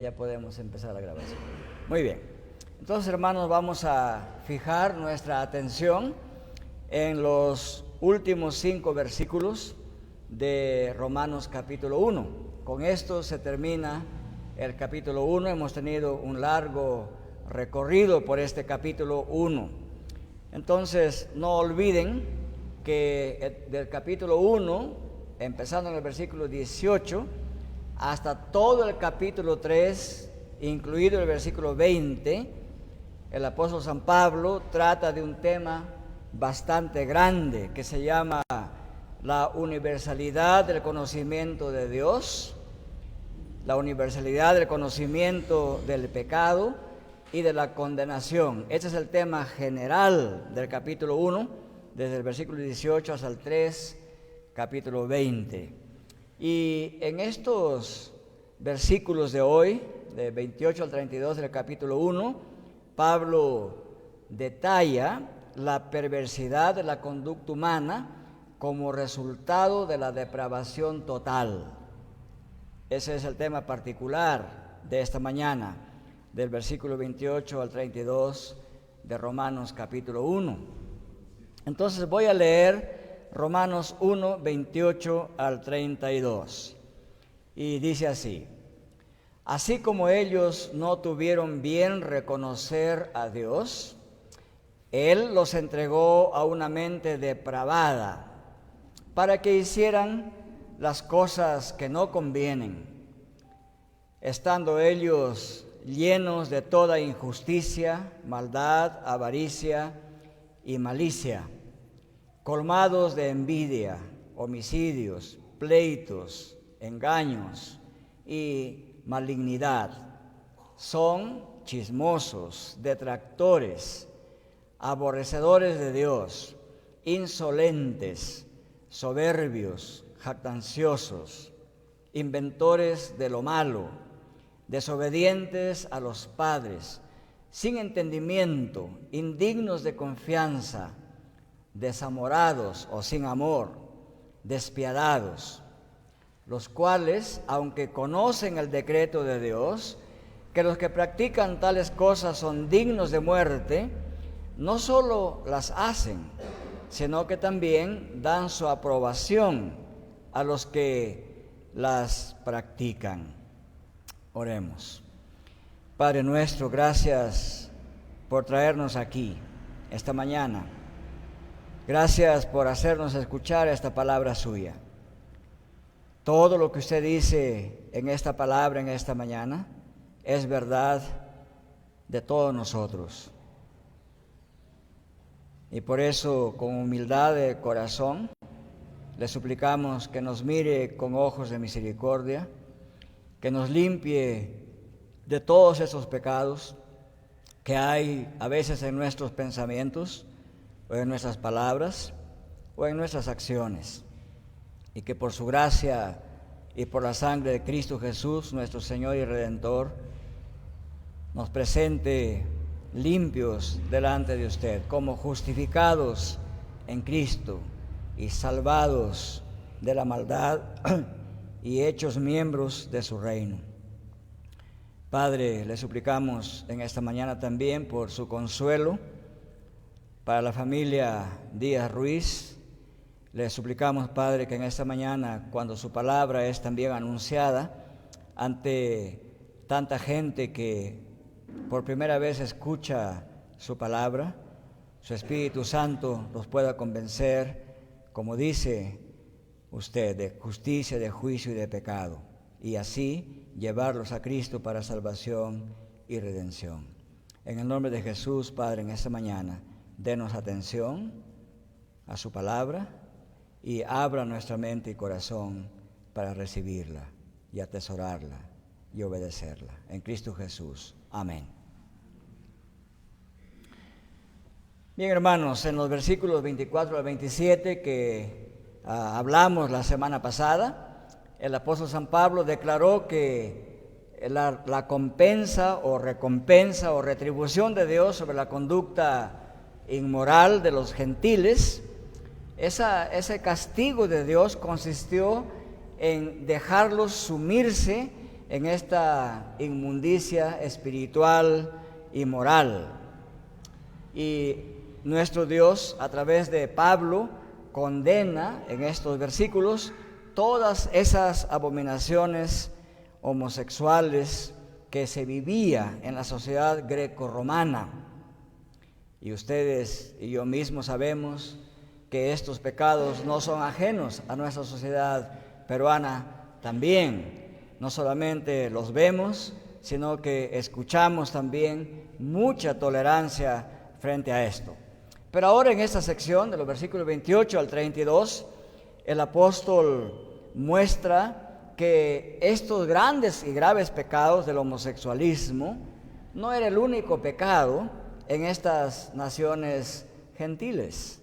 Ya podemos empezar la grabación. Muy bien. Entonces, hermanos, vamos a fijar nuestra atención en los últimos 5 versículos de Romanos capítulo 1. Con esto se termina el capítulo 1. Hemos tenido un largo recorrido por este capítulo 1. Entonces, no olviden que del capítulo 1, empezando en el versículo 18, hasta todo el capítulo 3, incluido el versículo 20, el apóstol San Pablo trata de un tema bastante grande que se llama la universalidad del conocimiento de Dios, la universalidad del conocimiento del pecado y de la condenación. Este es el tema general del capítulo 1, desde el versículo 18 hasta el 3, capítulo 20. Y en estos versículos de hoy, de 28 al 32 del capítulo 1, Pablo detalla la perversidad de la conducta humana como resultado de la depravación total. Ese es el tema particular de esta mañana, del versículo 28 al 32 de Romanos capítulo 1. Entonces voy a leer Romanos 1, 28 al 32. Y dice así: así como ellos no tuvieron bien reconocer a Dios, Él los entregó a una mente depravada para que hicieran las cosas que no convienen, estando ellos llenos de toda injusticia, maldad, avaricia y malicia, colmados de envidia, homicidios, pleitos, engaños y malignidad. Son chismosos, detractores, aborrecedores de Dios, insolentes, soberbios, jactanciosos, inventores de lo malo, desobedientes a los padres, sin entendimiento, indignos de confianza, desamorados o sin amor, despiadados, los cuales, aunque conocen el decreto de Dios, que los que practican tales cosas son dignos de muerte, no solo las hacen, sino que también dan su aprobación a los que las practican. Oremos. Padre nuestro, gracias por traernos aquí esta mañana. Gracias por hacernos escuchar esta palabra suya. Todo lo que usted dice en esta palabra, en esta mañana, es verdad de todos nosotros. Y por eso, con humildad de corazón, le suplicamos que nos mire con ojos de misericordia, que nos limpie de todos esos pecados que hay a veces en nuestros pensamientos, o en nuestras palabras, o en nuestras acciones, y que por su gracia y por la sangre de Cristo Jesús, nuestro Señor y Redentor, nos presente limpios delante de usted, como justificados en Cristo y salvados de la maldad y hechos miembros de su reino. Padre, le suplicamos en esta mañana también por su consuelo para la familia Díaz Ruiz. Le suplicamos, Padre, que en esta mañana, cuando su palabra es también anunciada ante tanta gente que por primera vez escucha su palabra, su Espíritu Santo los pueda convencer, como dice usted, de justicia, de juicio y de pecado, y así llevarlos a Cristo para salvación y redención. En el nombre de Jesús, Padre, en esta mañana, denos atención a su palabra y abra nuestra mente y corazón para recibirla y atesorarla y obedecerla. En Cristo Jesús. Amén. Bien, hermanos, en los versículos 24 al 27 que hablamos la semana pasada, el apóstol San Pablo declaró que la compensa o recompensa o retribución de Dios sobre la conducta inmoral de los gentiles, ese castigo de Dios consistió en dejarlos sumirse en esta inmundicia espiritual y moral. Y nuestro Dios, a través de Pablo, condena en estos versículos todas esas abominaciones homosexuales que se vivía en la sociedad greco-romana. Y ustedes y yo mismo sabemos que estos pecados no son ajenos a nuestra sociedad peruana también. No solamente los vemos, sino que escuchamos también mucha tolerancia frente a esto. Pero ahora en esta sección, de los versículos 28 al 32, el apóstol muestra que estos grandes y graves pecados del homosexualismo no era el único pecado en estas naciones gentiles.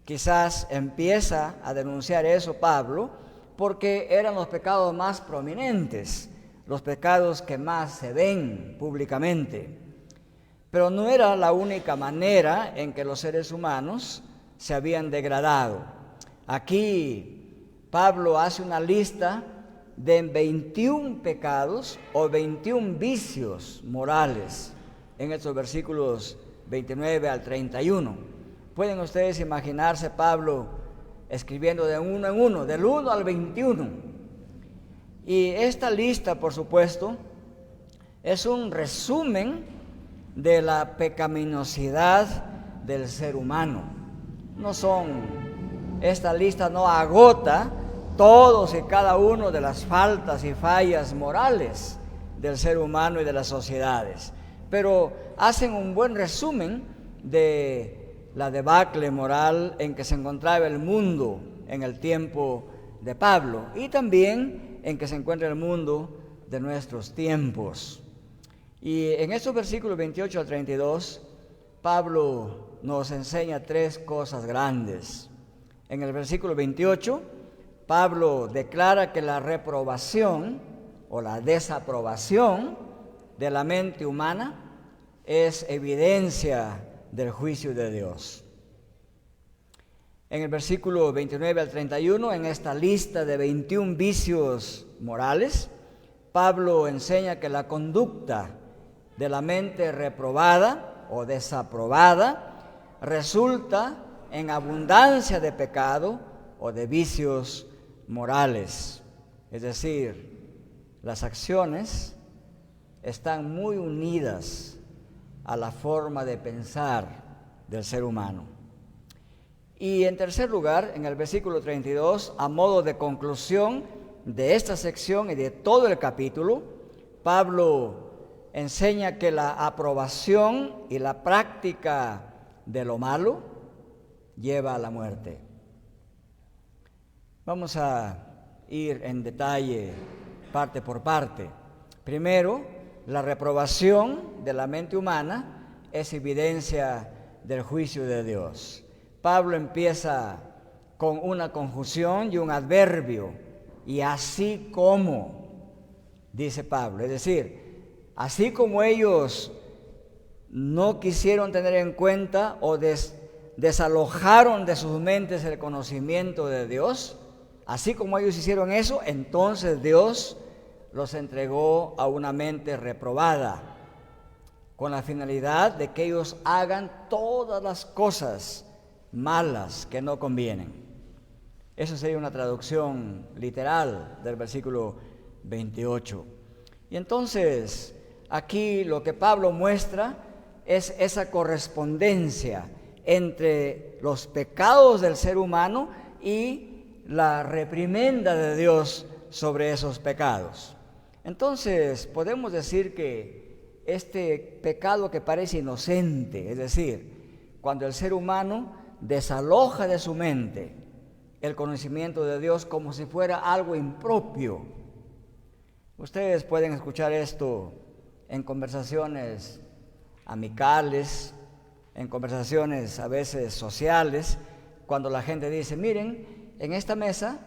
Quizás empieza a denunciar eso Pablo porque eran los pecados más prominentes, los pecados que más se ven públicamente. Pero no era la única manera en que los seres humanos se habían degradado. Aquí Pablo hace una lista de 21 pecados o 21 vicios morales en estos versículos 29 al 31. Pueden ustedes imaginarse Pablo escribiendo de uno en uno, del 1 al 21. Y esta lista, por supuesto, es un resumen de la pecaminosidad del ser humano. Esta lista no agota todos y cada uno de las faltas y fallas morales del ser humano y de las sociedades, pero hacen un buen resumen de la debacle moral en que se encontraba el mundo en el tiempo de Pablo y también en que se encuentra el mundo de nuestros tiempos. Y en estos versículos 28 al 32, Pablo nos enseña tres cosas grandes. En el versículo 28, Pablo declara que la reprobación o la desaprobación de la mente humana es evidencia del juicio de Dios. En el versículo 29 al 31, en esta lista de 21 vicios morales, Pablo enseña que la conducta de la mente reprobada o desaprobada resulta en abundancia de pecado o de vicios morales. Es decir, las acciones están muy unidas a la forma de pensar del ser humano. Y en tercer lugar, en el versículo 32, a modo de conclusión de esta sección y de todo el capítulo, Pablo enseña que la aprobación y la práctica de lo malo lleva a la muerte. Vamos a ir en detalle parte por parte. Primero, la reprobación de la mente humana es evidencia del juicio de Dios. Pablo empieza con una conjunción y un adverbio, y así como, dice Pablo, es decir, así como ellos no quisieron tener en cuenta o desalojaron de sus mentes el conocimiento de Dios, así como ellos hicieron eso, entonces Dios los entregó a una mente reprobada, con la finalidad de que ellos hagan todas las cosas malas que no convienen. Eso sería una traducción literal del versículo 28. Y entonces, aquí lo que Pablo muestra es esa correspondencia entre los pecados del ser humano y la reprimenda de Dios sobre esos pecados. Entonces, podemos decir que este pecado que parece inocente, es decir, cuando el ser humano desaloja de su mente el conocimiento de Dios como si fuera algo impropio. Ustedes pueden escuchar esto en conversaciones amicales, en conversaciones a veces sociales, cuando la gente dice, miren, en esta mesa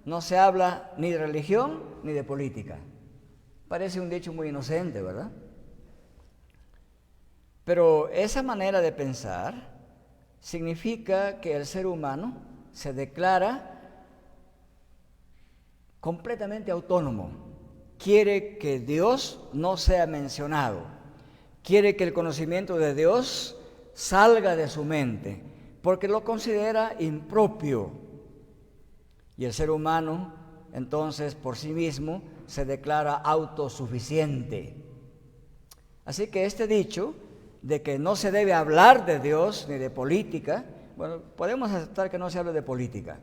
no se habla ni de religión ni de política. Parece un dicho muy inocente, ¿verdad? Pero esa manera de pensar significa que el ser humano se declara completamente autónomo quiere que Dios no sea mencionado, quiere que el conocimiento de Dios salga de su mente, porque lo considera impropio. Y el ser humano, entonces, por sí mismo, se declara autosuficiente. Así que este dicho de que no se debe hablar de Dios ni de política, bueno, podemos aceptar que no se hable de política,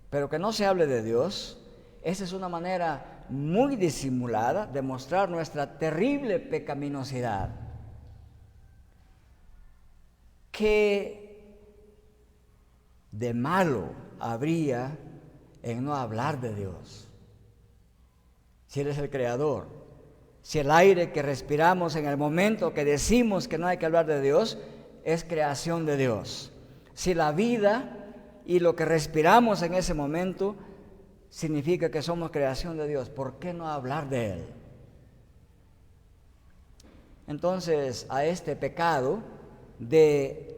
pero que no se hable de Dios, esa es una manera muy disimulada de mostrar nuestra terrible pecaminosidad. ¿Qué de malo habría en no hablar de Dios? Si Él es el creador, si el aire que respiramos en el momento que decimos que no hay que hablar de Dios es creación de Dios, si la vida y lo que respiramos en ese momento significa que somos creación de Dios, ¿por qué no hablar de Él? Entonces, a este pecado de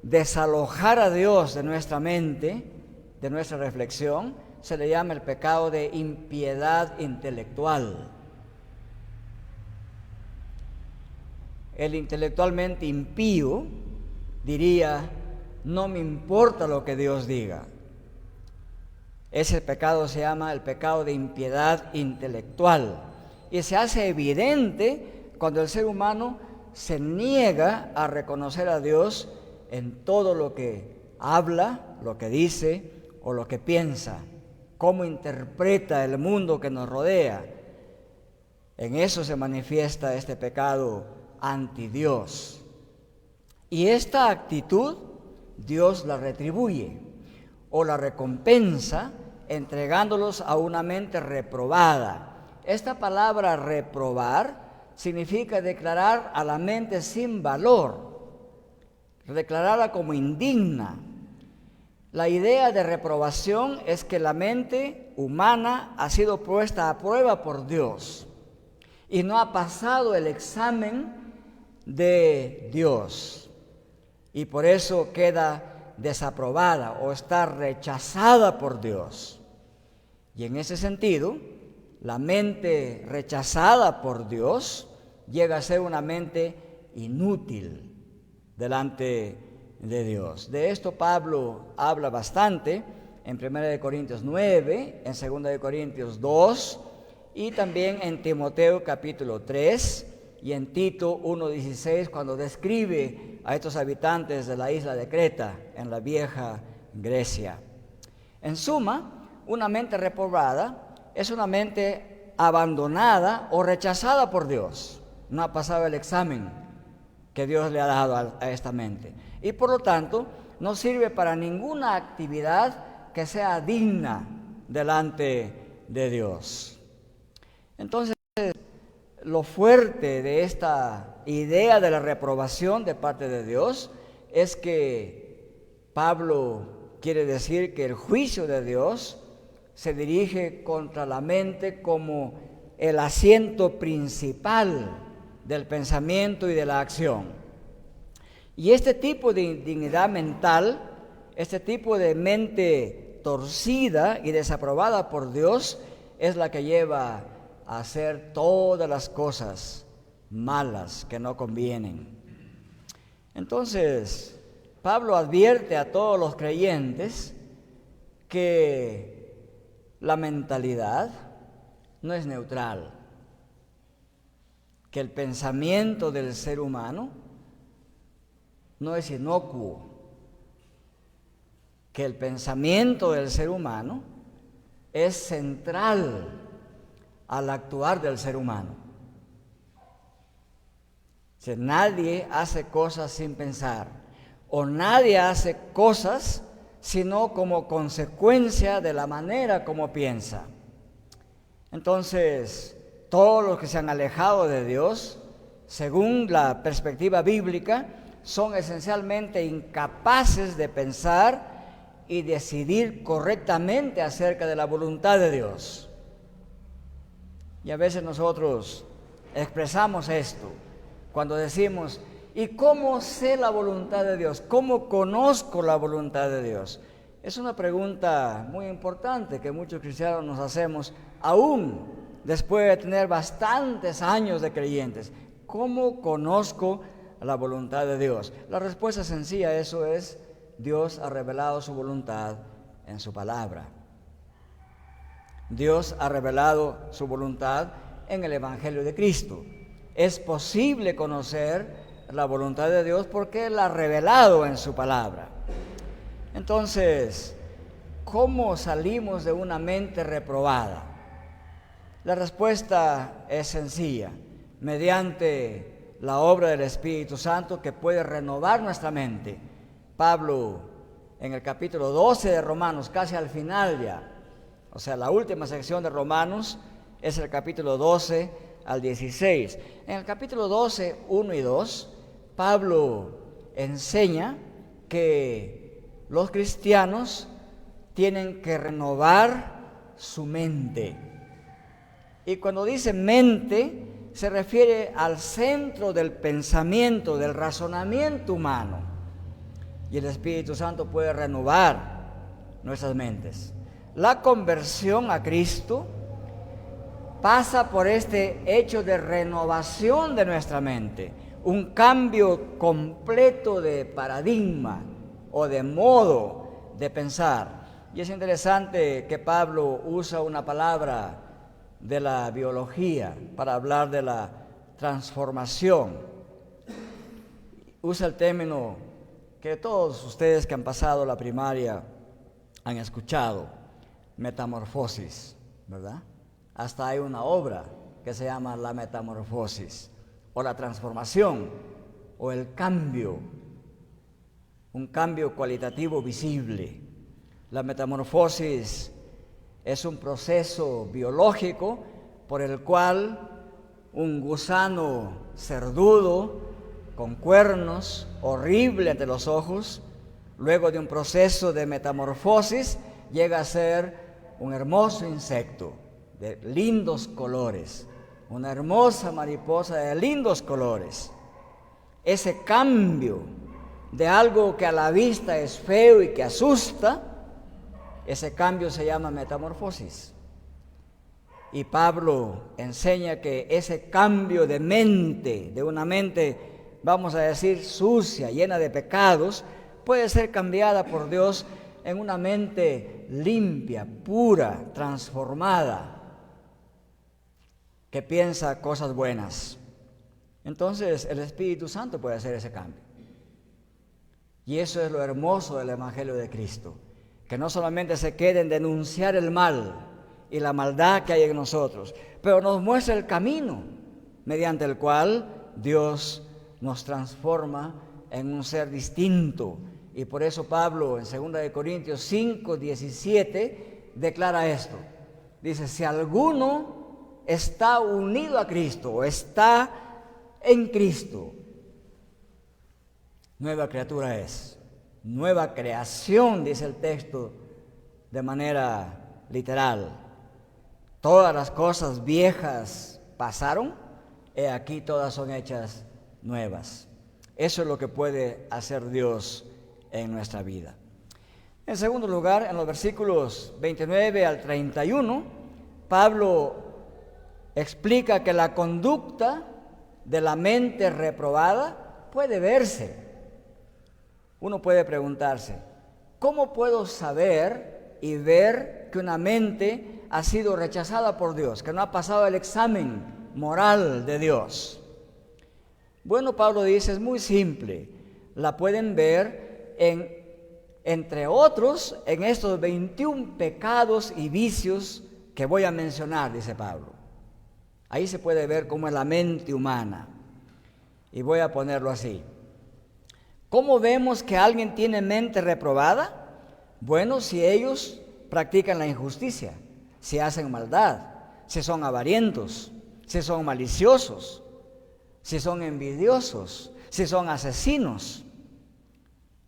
desalojar a Dios de nuestra mente, de nuestra reflexión, se le llama el pecado de impiedad intelectual. El intelectualmente impío diría: no me importa lo que Dios diga. Ese pecado se llama el pecado de impiedad intelectual y se hace evidente cuando el ser humano se niega a reconocer a Dios en todo lo que habla, lo que dice o lo que piensa, cómo interpreta el mundo que nos rodea. En eso se manifiesta este pecado anti Dios. Y esta actitud Dios la retribuye o la recompensa entregándolos a una mente reprobada. Esta palabra reprobar significa declarar a la mente sin valor, declararla como indigna. La idea de reprobación es que la mente humana ha sido puesta a prueba por Dios y no ha pasado el examen de Dios, y por eso queda desaprobada o está rechazada por Dios. Y en ese sentido, la mente rechazada por Dios llega a ser una mente inútil delante de Dios. De esto Pablo habla bastante en 1 Corintios 9, en 2 Corintios 2 y también en Timoteo capítulo 3 y en Tito 1:16, cuando describe a estos habitantes de la isla de Creta en la vieja Grecia. En suma, una mente reprobada es una mente abandonada o rechazada por Dios. No ha pasado el examen que Dios le ha dado a esta mente. Y por lo tanto, no sirve para ninguna actividad que sea digna delante de Dios. Entonces, lo fuerte de esta idea de la reprobación de parte de Dios es que Pablo quiere decir que el juicio de Dios se dirige contra la mente como el asiento principal del pensamiento y de la acción. Y este tipo de indignidad mental, este tipo de mente torcida y desaprobada por Dios, es la que lleva a hacer todas las cosas malas que no convienen. Entonces, Pablo advierte a todos los creyentes que la mentalidad no es neutral, que el pensamiento del ser humano no es inocuo, que el pensamiento del ser humano es central al actuar del ser humano. Si nadie hace cosas sin pensar, o nadie hace cosas sino como consecuencia de la manera como piensa. Entonces, todos los que se han alejado de Dios, según la perspectiva bíblica, son esencialmente incapaces de pensar y decidir correctamente acerca de la voluntad de Dios. Y a veces nosotros expresamos esto cuando decimos: ¿y cómo sé la voluntad de Dios? ¿Cómo conozco la voluntad de Dios? Es una pregunta muy importante que muchos cristianos nos hacemos aún después de tener bastantes años de creyentes? ¿Cómo conozco la voluntad de Dios? La respuesta sencilla a eso es: Dios ha revelado su voluntad en su palabra. Dios ha revelado su voluntad en el Evangelio de Cristo. Es posible conocer la voluntad de Dios porque Él la ha revelado en su palabra. Entonces, ¿cómo salimos de una mente reprobada? La respuesta es sencilla: mediante la obra del Espíritu Santo, que puede renovar nuestra mente. Pablo, en el capítulo 12 de Romanos, casi al final ya, o sea, la última sección de Romanos es el capítulo 12 al 16. En el capítulo 12, 1 y 2, Pablo enseña que los cristianos tienen que renovar su mente. Y cuando dice mente, se refiere al centro del pensamiento, del razonamiento humano. Y el Espíritu Santo puede renovar nuestras mentes. La conversión a Cristo pasa por este hecho de renovación de nuestra mente, un cambio completo de paradigma o de modo de pensar. Y es interesante que Pablo usa una palabra de la biología para hablar de la transformación. Usa el término que todos ustedes que han pasado la primaria han escuchado: metamorfosis, ¿verdad? Hasta hay una obra que se llama La Metamorfosis, o la transformación, o el cambio, un cambio cualitativo visible. La metamorfosis es un proceso biológico por el cual un gusano cerdudo, con cuernos, horrible ante los ojos, luego de un proceso de metamorfosis, llega a ser un hermoso insecto de lindos colores, una hermosa mariposa de lindos colores. Ese cambio de algo que a la vista es feo y que asusta, ese cambio se llama metamorfosis. Y Pablo enseña que ese cambio de mente, de una mente, vamos a decir, sucia, llena de pecados, puede ser cambiada por Dios en una mente limpia, pura, transformada, que piensa cosas buenas. Entonces el Espíritu Santo puede hacer ese cambio. Y eso es lo hermoso del Evangelio de Cristo, que no solamente se quede en denunciar el mal y la maldad que hay en nosotros, pero nos muestra el camino mediante el cual Dios nos transforma en un ser distinto. Y por eso Pablo en 2 Corintios 5, 17 declara esto. Dice: si alguno está unido a Cristo o está en Cristo, nueva criatura es, nueva creación, dice el texto de manera literal. Todas las cosas viejas pasaron, he aquí todas son hechas nuevas. Eso es lo que puede hacer Dios en nuestra vida. En segundo lugar, en los versículos 29 al 31, Pablo explica que la conducta de la mente reprobada puede verse. Uno puede preguntarse: ¿cómo puedo saber y ver que una mente ha sido rechazada por Dios, que no ha pasado el examen moral de Dios? Bueno, Pablo dice, es muy simple. La pueden ver entre otros, en estos 21 pecados y vicios que voy a mencionar, dice Pablo. Ahí se puede ver cómo es la mente humana. Y voy a ponerlo así. ¿Cómo vemos que alguien tiene mente reprobada? Bueno, si ellos practican la injusticia, si hacen maldad, si son avarientos, si son maliciosos, si son envidiosos, si son asesinos,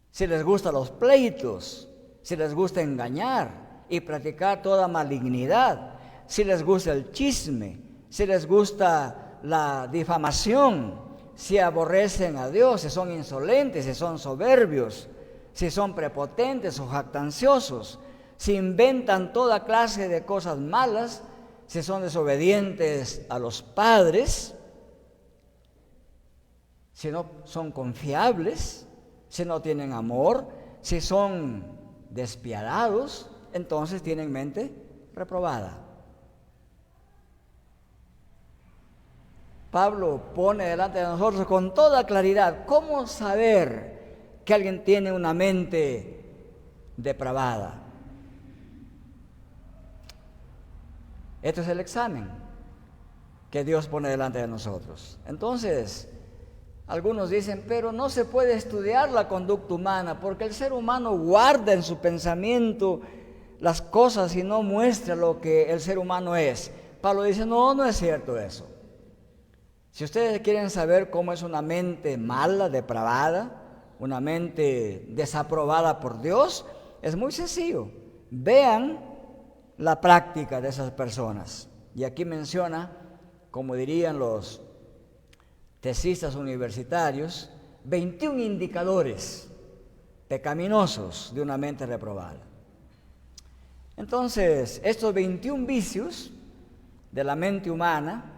si les gustan los pleitos, si les gusta engañar y practicar toda malignidad, si les gusta el chisme, si les gusta la difamación, si aborrecen a Dios, si son insolentes, si son soberbios, si son prepotentes o jactanciosos, si inventan toda clase de cosas malas, si son desobedientes a los padres, si no son confiables, si no tienen amor, si son despiadados, entonces tienen mente reprobada. Pablo pone delante de nosotros con toda claridad cómo saber que alguien tiene una mente depravada. Este es el examen que Dios pone delante de nosotros. Entonces, algunos dicen, pero no se puede estudiar la conducta humana porque el ser humano guarda en su pensamiento las cosas y no muestra lo que el ser humano es. Pablo dice, no es cierto eso. Si ustedes quieren saber cómo es una mente mala, depravada, una mente desaprobada por Dios, es muy sencillo. Vean la práctica de esas personas. Y aquí menciona, como dirían los tesistas universitarios, 21 indicadores pecaminosos de una mente reprobada. Entonces, estos 21 vicios de la mente humana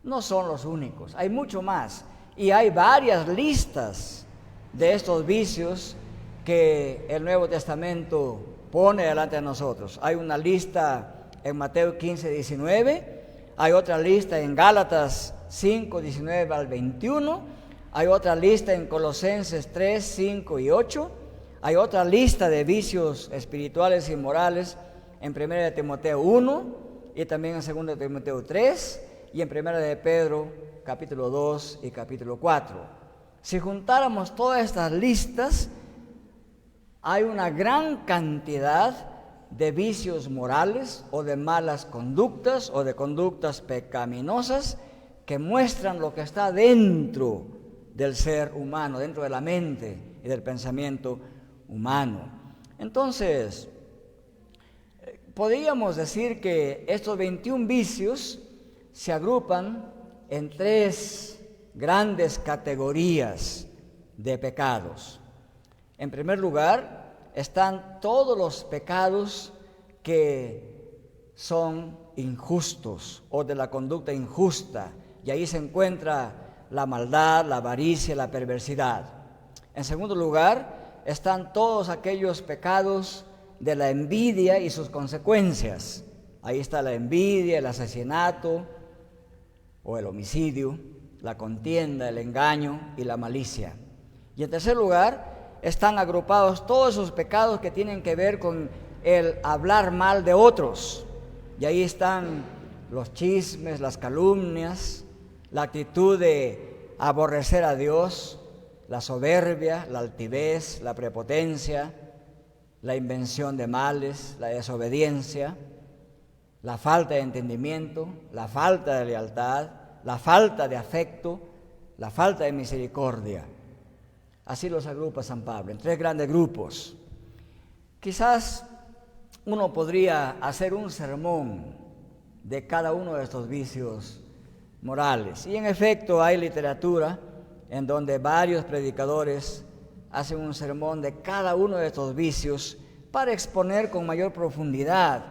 no son los únicos, hay mucho más. Y hay varias listas de estos vicios que el Nuevo Testamento pone delante de nosotros. Hay una lista en Mateo 15, 19, hay otra lista en Gálatas 5, 19 al 21, hay otra lista en Colosenses 3, 5 y 8, hay otra lista de vicios espirituales y morales en 1 Timoteo 1 y también en 2 Timoteo 3 y en 1 de Pedro capítulo 2 y capítulo 4. Si juntáramos todas estas listas, hay una gran cantidad de vicios morales o de malas conductas o de conductas pecaminosas que muestran lo que está dentro del ser humano, dentro de la mente y del pensamiento humano. Entonces, podríamos decir que estos 21 vicios se agrupan en 3 grandes categorías de pecados. En primer lugar, están todos los pecados que son injustos o de la conducta injusta, y ahí se encuentra la maldad, la avaricia, la perversidad. En segundo lugar, están todos aquellos pecados de la envidia y sus consecuencias. Ahí está la envidia, el asesinato o el homicidio, la contienda, el engaño y la malicia. Y en tercer lugar, están agrupados todos esos pecados que tienen que ver con el hablar mal de otros. Y ahí están los chismes, las calumnias, la actitud de aborrecer a Dios, la soberbia, la altivez, la prepotencia, la invención de males, la desobediencia, la falta de entendimiento, la falta de lealtad, la falta de afecto, la falta de misericordia. Así los agrupa San Pablo en 3 grandes grupos. Quizás uno podría hacer un sermón de cada uno de estos vicios morales. Y en efecto hay literatura en donde varios predicadores hacen un sermón de cada uno de estos vicios para exponer con mayor profundidad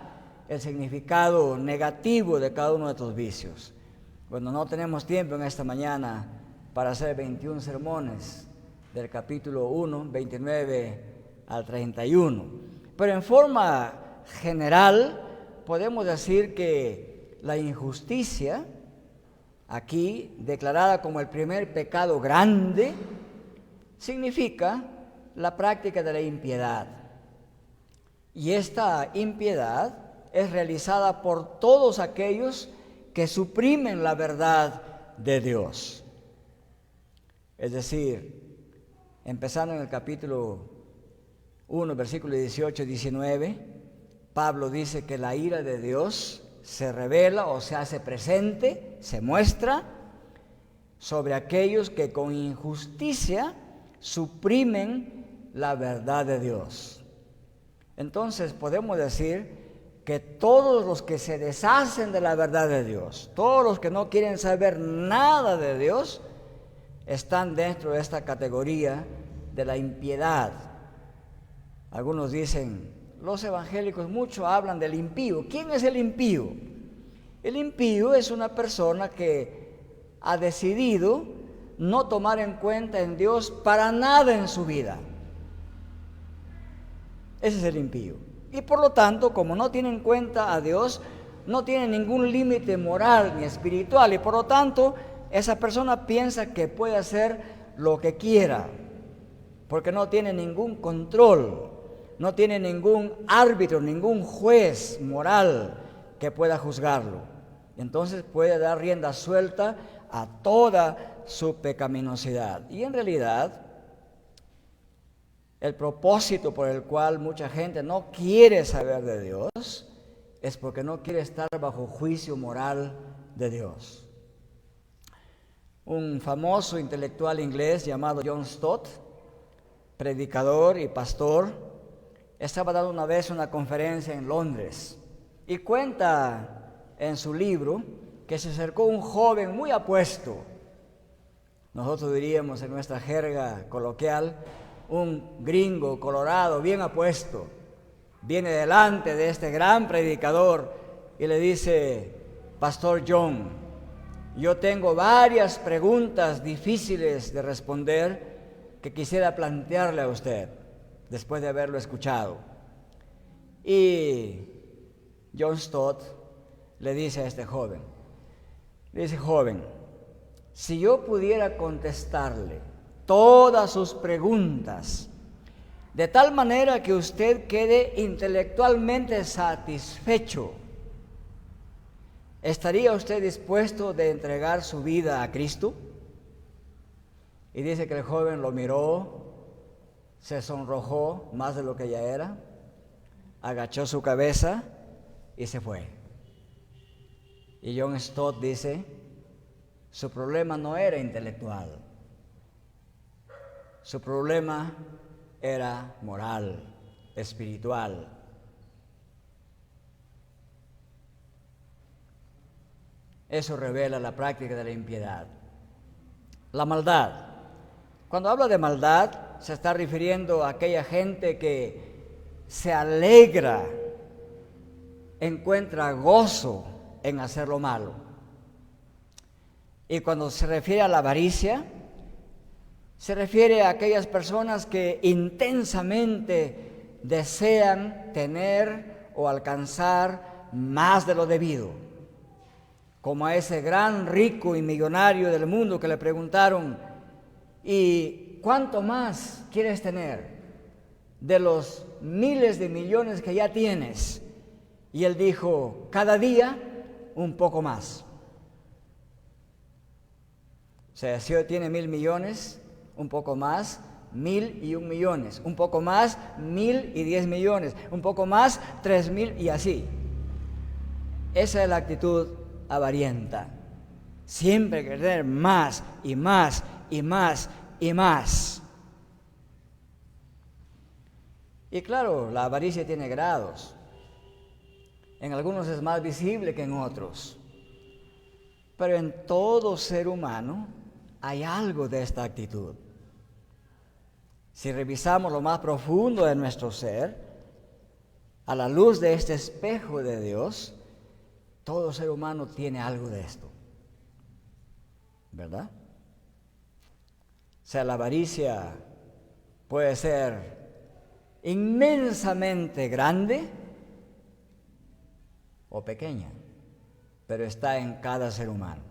el significado negativo de cada uno de estos vicios. Bueno, no tenemos tiempo en esta mañana para hacer 21 sermones del capítulo 1, 29 al 31. Pero en forma general podemos decir que la injusticia, aquí declarada como el primer pecado grande, significa la práctica de la impiedad. Y esta impiedad es realizada por todos aquellos que suprimen la verdad de Dios. Es decir, empezando en el capítulo 1, versículo 18 y 19, Pablo dice que la ira de Dios se revela o se hace presente, se muestra sobre aquellos que con injusticia suprimen la verdad de Dios. Entonces podemos decir que todos los que se deshacen de la verdad de Dios, todos los que no quieren saber nada de Dios, están dentro de esta categoría de la impiedad. Algunos dicen, los evangélicos mucho hablan del impío. ¿Quién es el impío? El impío es una persona que ha decidido no tomar en cuenta en Dios para nada en su vida. Ese es el impío. Y por lo tanto, como no tiene en cuenta a Dios, no tiene ningún límite moral ni espiritual, y por lo tanto, esa persona piensa que puede hacer lo que quiera, porque no tiene ningún control, no tiene ningún árbitro, ningún juez moral que pueda juzgarlo. Entonces puede dar rienda suelta a toda su pecaminosidad. Y en realidad, el propósito por el cual mucha gente no quiere saber de Dios es porque no quiere estar bajo juicio moral de Dios. Un famoso intelectual inglés llamado John Stott, predicador y pastor, estaba dando una vez una conferencia en Londres y cuenta en su libro que se acercó un joven muy apuesto, nosotros diríamos en nuestra jerga coloquial, un gringo colorado bien apuesto, viene delante de este gran predicador y le dice: Pastor John, yo tengo varias preguntas difíciles de responder que quisiera plantearle a usted después de haberlo escuchado. Y John Stott le dice a este joven, joven, si yo pudiera contestarle todas sus preguntas de tal manera que usted quede intelectualmente satisfecho, ¿estaría usted dispuesto de entregar su vida a Cristo? Y dice que el joven lo miró, se sonrojó más de lo que ya era, agachó su cabeza y se fue. Y John Stott dice, su problema no era intelectual, su problema era moral, espiritual. Eso revela la práctica de la impiedad. La maldad. Cuando habla de maldad, se está refiriendo a aquella gente que se alegra, encuentra gozo en hacer lo malo. Y cuando se refiere a la avaricia, se refiere a aquellas personas que intensamente desean tener o alcanzar más de lo debido. Como a ese gran rico y millonario del mundo que le preguntaron, ¿y cuánto más quieres tener de los miles de millones que ya tienes? Y él dijo, cada día un poco más. O sea, si hoy tiene 1,000 millones, un poco más, 1,001 millones, un poco más, 1,010 millones, un poco más, 3,000 y así. Esa es la actitud avarienta. Siempre querer más y más y más y más. Y claro, la avaricia tiene grados. En algunos es más visible que en otros. Pero en todo ser humano hay algo de esta actitud. Si revisamos lo más profundo de nuestro ser, a la luz de este espejo de Dios, todo ser humano tiene algo de esto, ¿verdad? O sea, la avaricia puede ser inmensamente grande o pequeña, pero está en cada ser humano.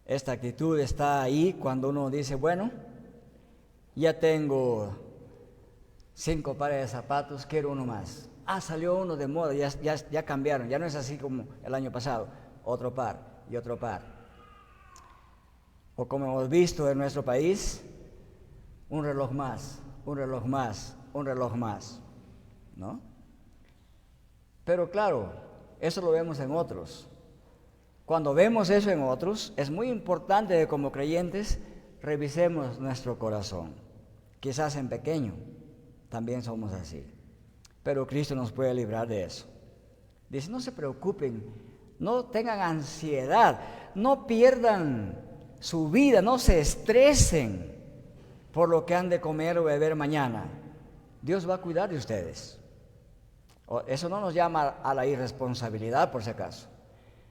Esta actitud está ahí cuando uno dice, bueno, ya tengo 5 pares de zapatos, quiero uno más. Salió uno de moda, ya cambiaron, ya no es así como el año pasado, otro par y otro par. O como hemos visto en nuestro país, un reloj más, un reloj más, un reloj más, ¿no? Pero claro, eso lo vemos en otros. Cuando vemos eso en otros, es muy importante que como creyentes revisemos nuestro corazón. Quizás en pequeño también somos así, pero Cristo nos puede librar de eso. Dice, no se preocupen, no tengan ansiedad, no pierdan su vida, no se estresen por lo que han de comer o beber mañana. Dios va a cuidar de ustedes. Eso no nos llama a la irresponsabilidad, por si acaso.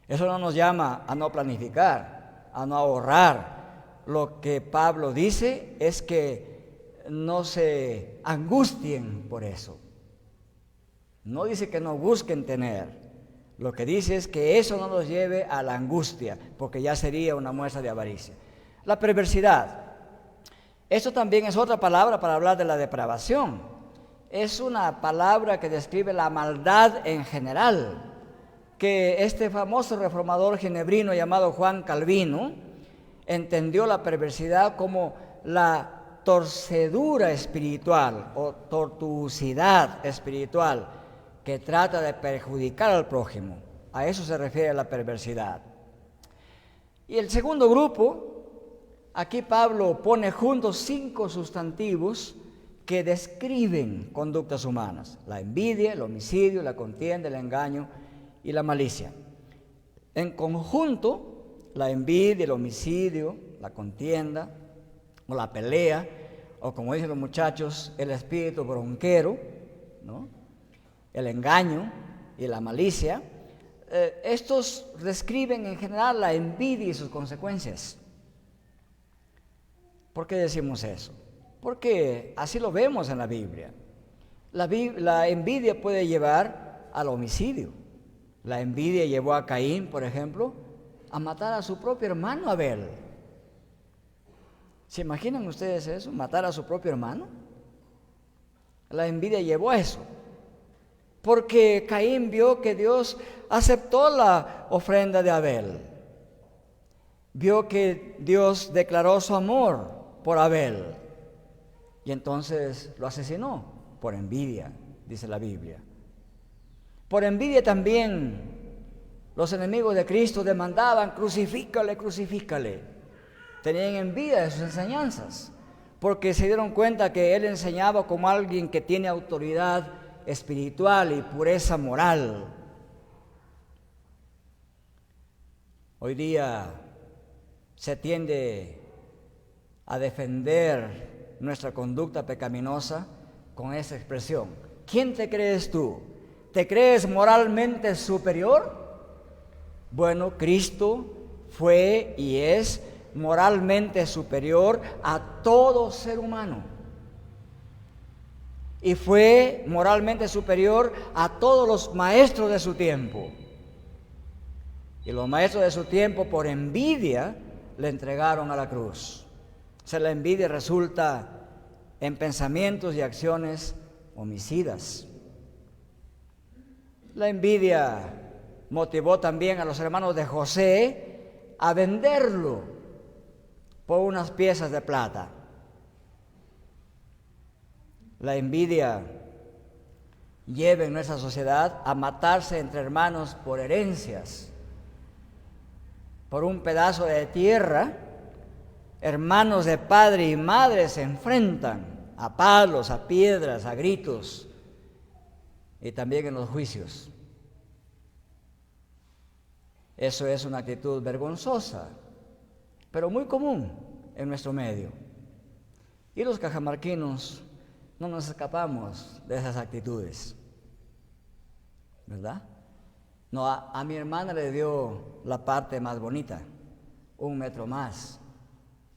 Eso no nos llama a no planificar, a no ahorrar. Lo que Pablo dice es que no se angustien por eso. No dice que no busquen tener. Lo que dice es que eso no los lleve a la angustia, porque ya sería una muestra de avaricia. La perversidad. Esto también es otra palabra para hablar de la depravación. Es una palabra que describe la maldad en general, que este famoso reformador ginebrino llamado Juan Calvino entendió la perversidad como la torcedura espiritual o tortuosidad espiritual que trata de perjudicar al prójimo. A eso se refiere la perversidad. Y el segundo grupo, aquí Pablo pone juntos 5 sustantivos que describen conductas humanas: la envidia, el homicidio, la contienda, el engaño y la malicia. En conjunto, la envidia, el homicidio, la contienda o la pelea, o como dicen los muchachos, el espíritu bronquero, ¿no?, el engaño y la malicia, estos describen en general la envidia y sus consecuencias. ¿Por qué decimos eso? Porque así lo vemos en la Biblia. La envidia puede llevar al homicidio. La envidia llevó a Caín, por ejemplo, a matar a su propio hermano Abel. ¿Se imaginan ustedes eso? ¿Matar a su propio hermano? La envidia llevó a eso. Porque Caín vio que Dios aceptó la ofrenda de Abel. Vio que Dios declaró su amor por Abel. Y entonces lo asesinó por envidia, dice la Biblia. Por envidia también los enemigos de Cristo demandaban: crucifícale, crucifícale. Tenían envidia de sus enseñanzas, porque se dieron cuenta que él enseñaba como alguien que tiene autoridad espiritual y pureza moral. Hoy día se tiende a defender nuestra conducta pecaminosa con esa expresión: ¿quién te crees tú? ¿Te crees moralmente superior? Bueno, Cristo fue y es moralmente superior a todo ser humano. Y fue moralmente superior a todos los maestros de su tiempo. Y los maestros de su tiempo, por envidia, le entregaron a la cruz. O sea, la envidia resulta en pensamientos y acciones homicidas. La envidia motivó también a los hermanos de José a venderlo por unas piezas de plata. La envidia lleva en nuestra sociedad a matarse entre hermanos por herencias, por un pedazo de tierra. Hermanos de padre y madre se enfrentan a palos, a piedras, a gritos, y también en los juicios. Eso es una actitud vergonzosa, pero muy común en nuestro medio. Y los cajamarquinos no nos escapamos de esas actitudes, ¿verdad? No, a mi hermana le dio la parte más bonita, 1 metro más,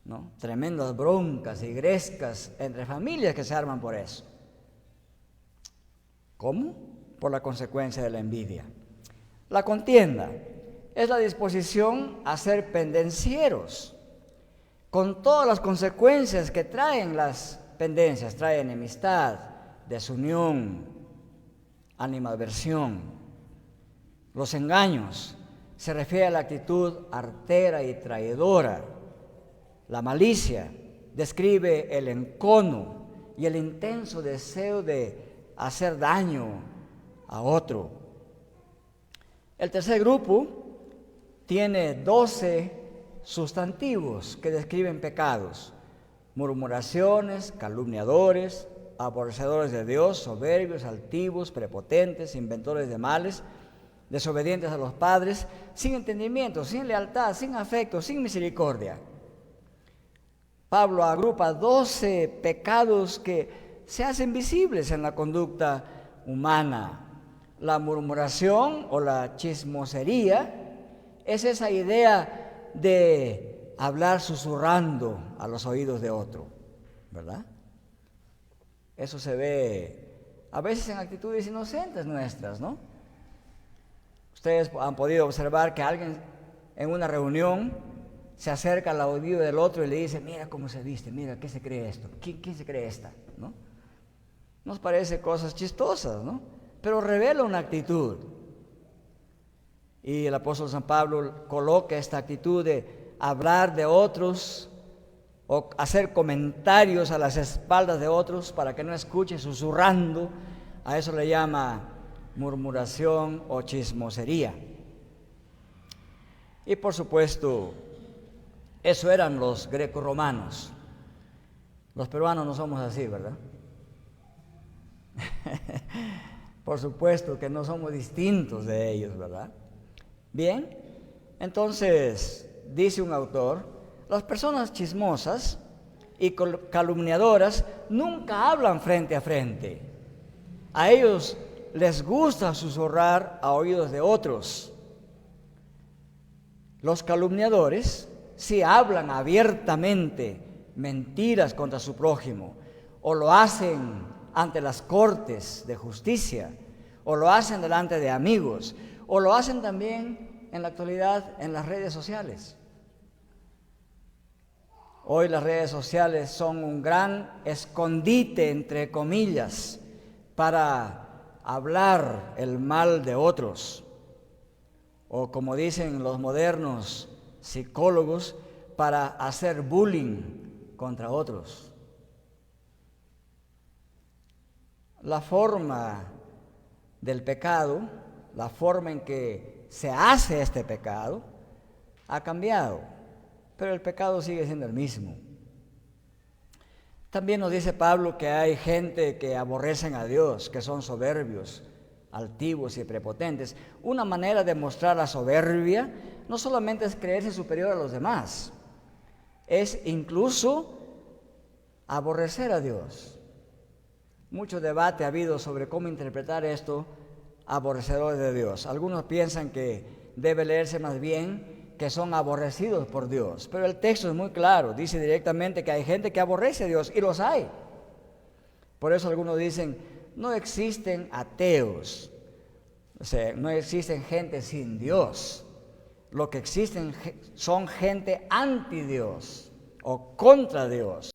¿no? Tremendas broncas y grescas entre familias que se arman por eso. ¿Cómo? Por la consecuencia de la envidia. La contienda es la disposición a ser pendencieros, con todas las consecuencias que traen las pendencias. Trae enemistad, desunión, animadversión. Los engaños se refiere a la actitud artera y traidora. La malicia describe el encono y el intenso deseo de hacer daño a otro. El tercer grupo tiene 12 sustantivos que describen pecados: murmuraciones, calumniadores, aborrecedores de Dios, soberbios, altivos, prepotentes, inventores de males, desobedientes a los padres, sin entendimiento, sin lealtad, sin afecto, sin misericordia. Pablo agrupa 12 pecados que se hacen visibles en la conducta humana. La murmuración o la chismosería es esa idea de hablar susurrando a los oídos de otro, ¿verdad? Eso se ve a veces en actitudes inocentes nuestras, ¿no? Ustedes han podido observar que alguien en una reunión se acerca al oído del otro y le dice: mira cómo se viste, mira, ¿qué se cree esto? ¿Quién se cree esta? ¿No? Nos parece cosas chistosas, ¿no? Pero revela una actitud. Y el apóstol San Pablo coloca esta actitud de hablar de otros o hacer comentarios a las espaldas de otros para que no escuche, susurrando. A eso le llama murmuración o chismosería. Y por supuesto, eso eran los grecorromanos. Los peruanos no somos así, ¿verdad? Por supuesto que no somos distintos de ellos, ¿verdad? Bien, entonces, dice un autor, las personas chismosas y calumniadoras nunca hablan frente a frente. A ellos les gusta susurrar a oídos de otros. Los calumniadores sí hablan abiertamente mentiras contra su prójimo, o lo hacen ante las cortes de justicia, o lo hacen delante de amigos, o lo hacen también en la actualidad en las redes sociales. Hoy las redes sociales son un gran escondite, entre comillas, para hablar el mal de otros, o como dicen los modernos psicólogos, para hacer bullying contra otros. La forma del pecado, la forma en que se hace este pecado, ha cambiado, pero el pecado sigue siendo el mismo. También nos dice Pablo que hay gente que aborrecen a Dios, que son soberbios, altivos y prepotentes. Una manera de mostrar la soberbia no solamente es creerse superior a los demás, es incluso aborrecer a Dios. Mucho debate ha habido sobre cómo interpretar esto, aborrecedores de Dios. Algunos piensan que debe leerse más bien que son aborrecidos por Dios, pero el texto es muy claro, dice directamente que hay gente que aborrece a Dios, y los hay. Por eso algunos dicen: no existen ateos, o sea, no existen gente sin Dios. Lo que existen son gente anti Dios o contra Dios.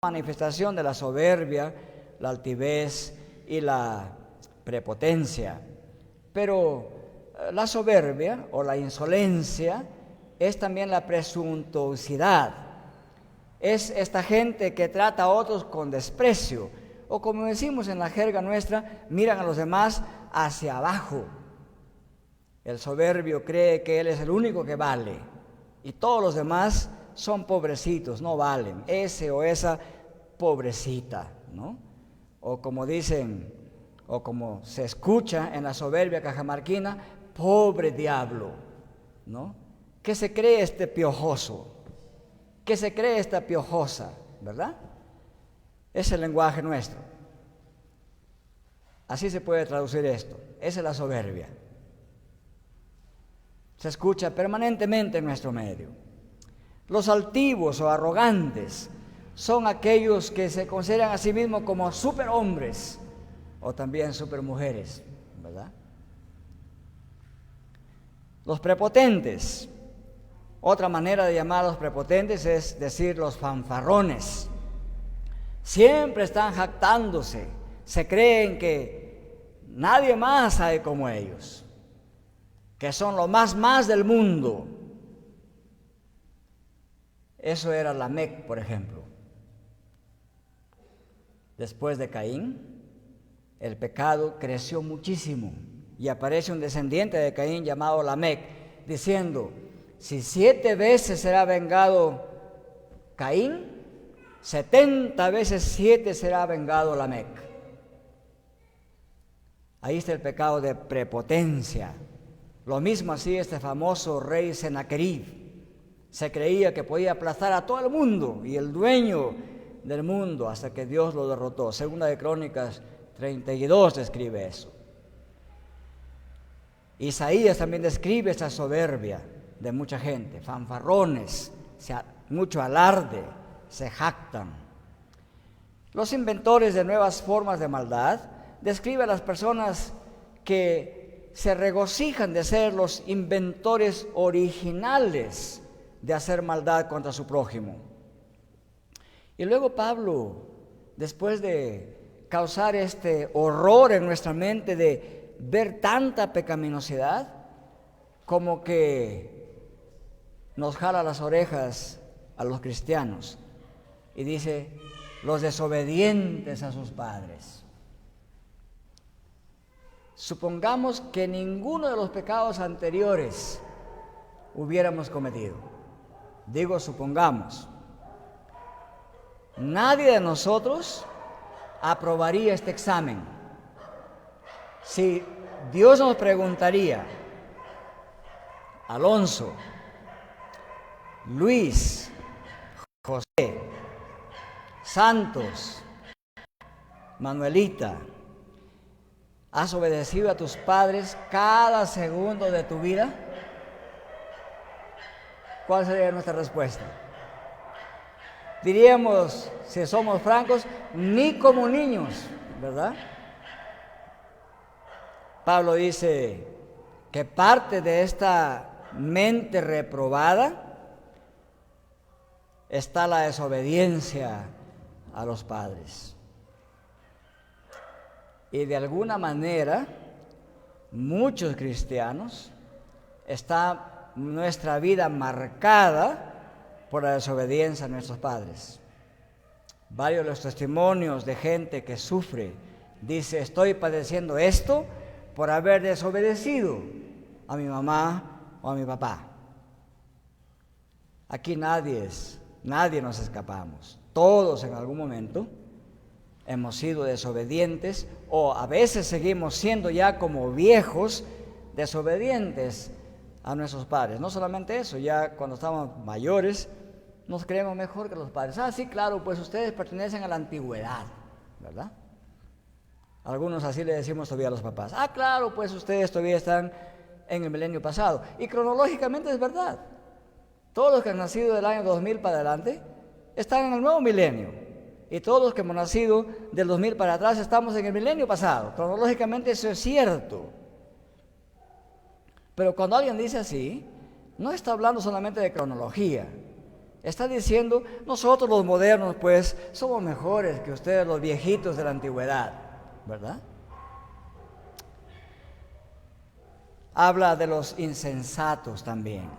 Manifestación de la soberbia, la altivez y la prepotencia. Pero la soberbia o la insolencia es también la presuntuosidad. Es esta gente que trata a otros con desprecio, o como decimos en la jerga nuestra, miran a los demás hacia abajo. El soberbio cree que él es el único que vale y todos los demás son pobrecitos, no valen, ese o esa pobrecita, ¿no? O como dicen, o como se escucha en la soberbia cajamarquina, pobre diablo, ¿no? ¿Qué se cree este piojoso? ¿Qué se cree esta piojosa? ¿Verdad? Es el lenguaje nuestro. Así se puede traducir esto. Esa es la soberbia. Se escucha permanentemente en nuestro medio. Los altivos o arrogantes son aquellos que se consideran a sí mismos como superhombres o también supermujeres, ¿verdad? Los prepotentes. Otra manera de llamar a los prepotentes es decir los fanfarrones. Siempre están jactándose, se creen que nadie más hay como ellos, que son lo más del mundo. Eso era Lamec, por ejemplo. Después de Caín, el pecado creció muchísimo y aparece un descendiente de Caín llamado Lamec, diciendo: si 7 veces será vengado Caín, 70 veces 7 será vengado Lamec. Ahí está el pecado de prepotencia. Lo mismo hacía este famoso rey Sennacherib. Se creía que podía aplastar a todo el mundo y el dueño del mundo hasta que Dios lo derrotó. Segunda de Crónicas 32 describe eso. Isaías también describe esta soberbia de mucha gente, fanfarrones, mucho alarde, se jactan. Los inventores de nuevas formas de maldad describen a las personas que se regocijan de ser los inventores originales de hacer maldad contra su prójimo. Y luego Pablo, después de causar este horror en nuestra mente de ver tanta pecaminosidad, como que nos jala las orejas a los cristianos y dice: los desobedientes a sus padres. Supongamos que ninguno de los pecados anteriores hubiéramos cometido. Digo, supongamos. Nadie de nosotros aprobaría este examen. Si Dios nos preguntaría: Alonso, Luis, José, Santos, Manuelita, ¿has obedecido a tus padres cada segundo de tu vida? ¿Cuál sería nuestra respuesta? Diríamos, si somos francos, ni como niños, ¿verdad? Pablo dice que parte de esta mente reprobada está la desobediencia a los padres. Y de alguna manera, muchos cristianos, está nuestra vida marcada por la desobediencia a nuestros padres. Varios de los testimonios de gente que sufre, dice: estoy padeciendo esto por haber desobedecido a mi mamá o a mi papá. Aquí nadie nos escapamos. Todos en algún momento hemos sido desobedientes, o a veces seguimos siendo ya como viejos desobedientes a nuestros padres. No solamente eso, ya cuando estamos mayores nos creemos mejor que los padres. Sí, claro, pues ustedes pertenecen a la antigüedad, ¿verdad? Algunos así le decimos todavía a los papás: claro, pues ustedes todavía están en el milenio pasado. Y cronológicamente es verdad. Todos los que han nacido del año 2000 para adelante están en el nuevo milenio. Y todos los que hemos nacido del 2000 para atrás estamos en el milenio pasado. Cronológicamente eso es cierto. Pero cuando alguien dice así, no está hablando solamente de cronología. Está diciendo: nosotros los modernos pues somos mejores que ustedes los viejitos de la antigüedad, ¿verdad? Habla de los insensatos también.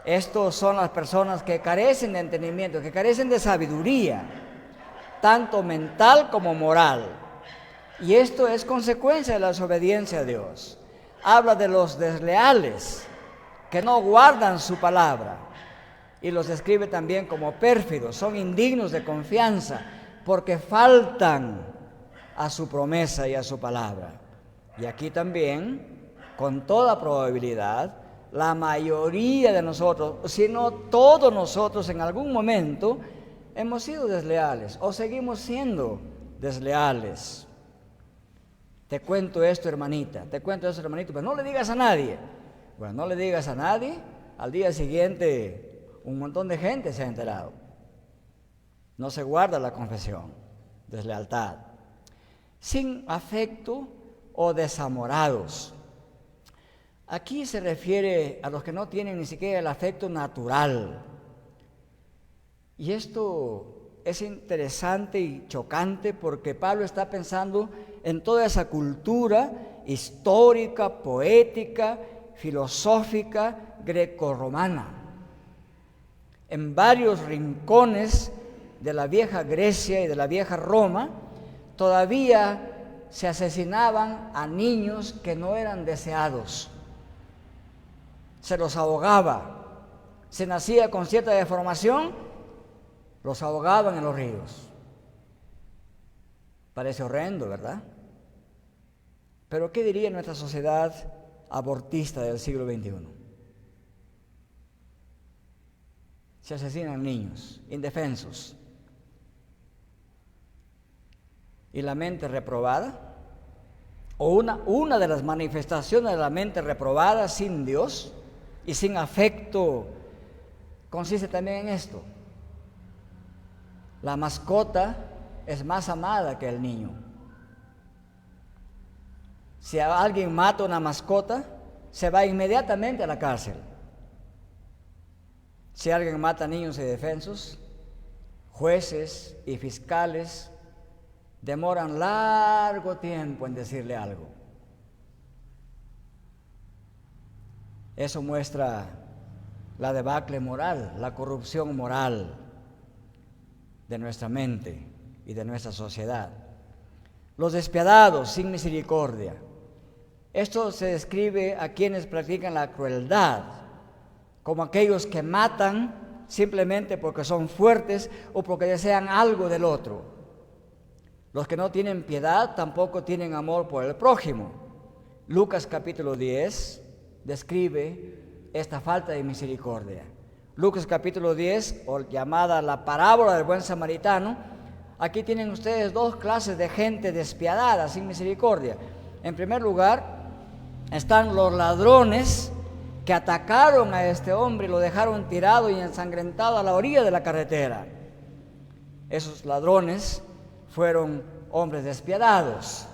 Estos son las personas que carecen de entendimiento, que carecen de sabiduría, tanto mental como moral. Y esto es consecuencia de la desobediencia a Dios. Habla de los desleales, que no guardan su palabra, y los describe también como pérfidos. Son indignos de confianza porque faltan a su promesa y a su palabra. Y aquí también, con toda probabilidad, la mayoría de nosotros, si no todos nosotros, en algún momento hemos sido desleales o seguimos siendo desleales. Te cuento esto, hermanita, pero no le digas a nadie. Bueno, no le digas a nadie. Al día siguiente un montón de gente se ha enterado. No se guarda la confesión. Deslealtad. Sin afecto o desamorados. Aquí se refiere a los que no tienen ni siquiera el afecto natural. Y esto es interesante y chocante porque Pablo está pensando en toda esa cultura histórica, poética, filosófica, grecorromana. En varios rincones de la vieja Grecia y de la vieja Roma, todavía se asesinaban a niños que no eran deseados. Se los ahogaba. Se nacía con cierta deformación, los ahogaban en los ríos. Parece horrendo, ¿verdad? Pero ¿qué diría nuestra sociedad abortista del siglo XXI? Se asesinan niños indefensos. Y la mente reprobada o una de las manifestaciones de la mente reprobada sin Dios y sin afecto consiste también en esto. La mascota es más amada que el niño. Si alguien mata una mascota, se va inmediatamente a la cárcel. Si alguien mata a niños indefensos, jueces y fiscales demoran largo tiempo en decirle algo. Eso muestra la debacle moral, la corrupción moral de nuestra mente y de nuestra sociedad. Los despiadados, sin misericordia. Esto se describe a quienes practican la crueldad, como aquellos que matan simplemente porque son fuertes o porque desean algo del otro. Los que no tienen piedad tampoco tienen amor por el prójimo. Lucas capítulo 10 describe esta falta de misericordia. Lucas capítulo 10, o llamada la parábola del buen samaritano, aquí tienen ustedes dos clases de gente despiadada, sin misericordia. En primer lugar, están los ladrones que atacaron a este hombre y lo dejaron tirado y ensangrentado a la orilla de la carretera. Esos ladrones fueron hombres despiadados.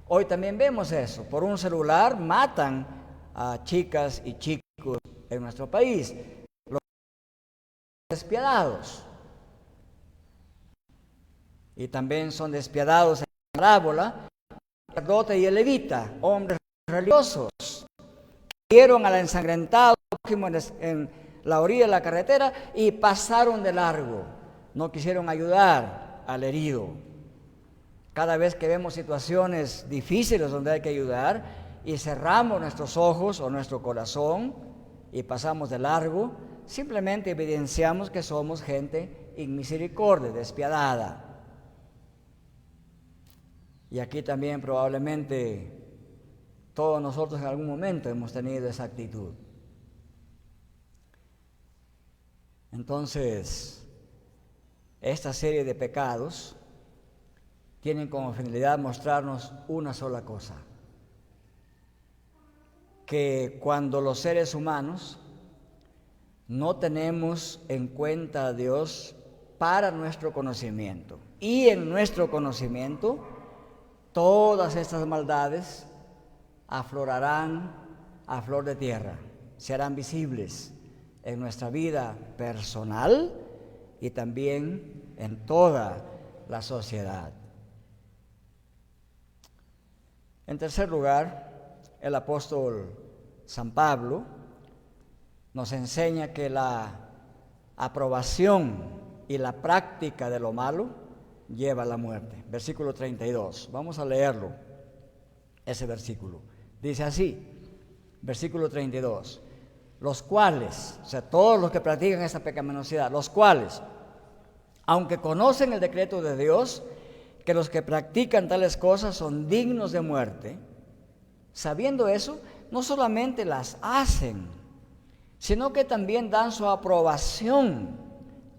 Hoy también vemos eso. Por un celular matan a chicas y chicos en nuestro país. Los despiadados. Y también son despiadados en la parábola el sacerdote y el levita, hombres religiosos, que vieron al ensangrentado en la orilla de la carretera y pasaron de largo. No quisieron ayudar al herido. Cada vez que vemos situaciones difíciles donde hay que ayudar y cerramos nuestros ojos o nuestro corazón y pasamos de largo, simplemente evidenciamos que somos gente inmisericordia, despiadada. Y aquí también probablemente todos nosotros en algún momento hemos tenido esa actitud. Entonces, esta serie de pecados tienen como finalidad mostrarnos una sola cosa: que cuando los seres humanos no tenemos en cuenta a Dios para nuestro conocimiento, y en nuestro conocimiento todas estas maldades aflorarán a flor de tierra, se harán visibles en nuestra vida personal y también en toda la sociedad. En tercer lugar, el apóstol San Pablo nos enseña que la aprobación y la práctica de lo malo lleva a la muerte. Versículo 32. Vamos a leerlo, ese versículo. Dice así, versículo 32. Los cuales, o sea, todos los que practican esta pecaminosidad, los cuales, aunque conocen el decreto de Dios, que los que practican tales cosas son dignos de muerte, sabiendo eso, no solamente las hacen, sino que también dan su aprobación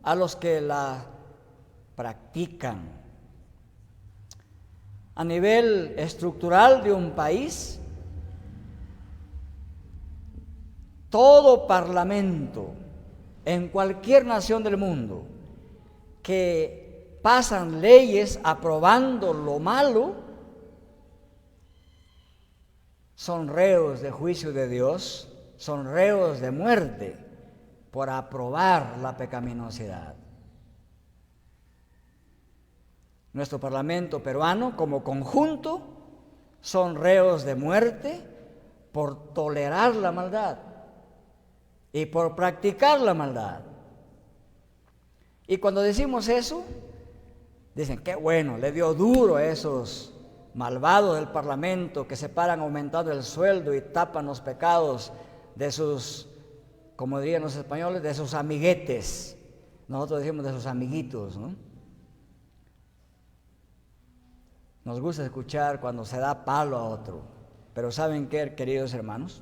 a los que la practican. A nivel estructural de un país, todo parlamento en cualquier nación del mundo que pasan leyes aprobando lo malo son reos de juicio de Dios, son reos de muerte por aprobar la pecaminosidad. Nuestro parlamento peruano como conjunto son reos de muerte por tolerar la maldad y por practicar la maldad. Y cuando decimos eso, dicen, qué bueno, le dio duro a esos malvados del parlamento que se paran aumentando el sueldo y tapan los pecados de sus, como dirían los españoles, de sus amiguetes. Nosotros decimos de sus amiguitos, ¿no? Nos gusta escuchar cuando se da palo a otro, pero ¿saben qué, queridos hermanos?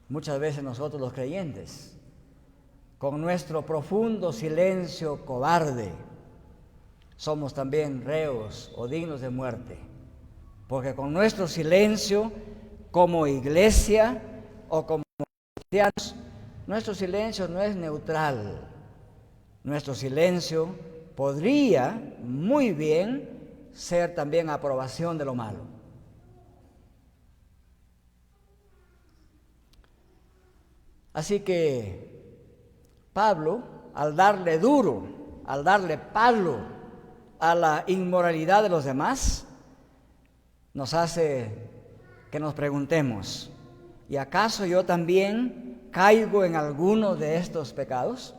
Muchas veces nosotros los creyentes, con nuestro profundo silencio cobarde, somos también reos o dignos de muerte porque con nuestro silencio como iglesia o como cristianos, nuestro silencio no es neutral. Nuestro silencio podría muy bien ser también aprobación de lo malo. Así que Pablo, al darle duro, al darle palo a la inmoralidad de los demás, nos hace que nos preguntemos, ¿y acaso yo también caigo en alguno de estos pecados?